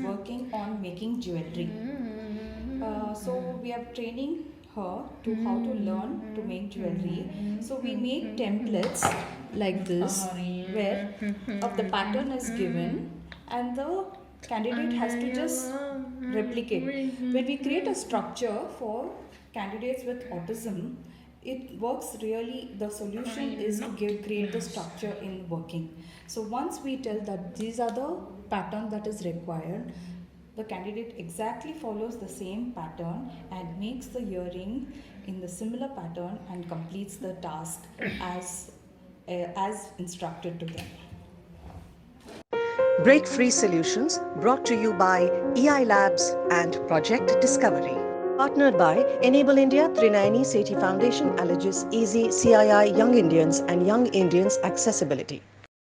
working on making jewelry. So we are training her to how to learn to make jewelry. So we make templates like this where of the pattern is given and the candidate has to just replicate. When we create a structure for candidates with autism, it works really, the solution is to create the structure in working. So once we tell that these are the pattern that is required, the candidate exactly follows the same pattern and makes the earring in the similar pattern and completes the task as instructed to them. Break Free Solutions brought to you by EI Labs and Project Discovery. Partnered by Enable India, Trinayani Sethi Foundation, Allergis, Easy, CII, Young Indians and Young Indians Accessibility.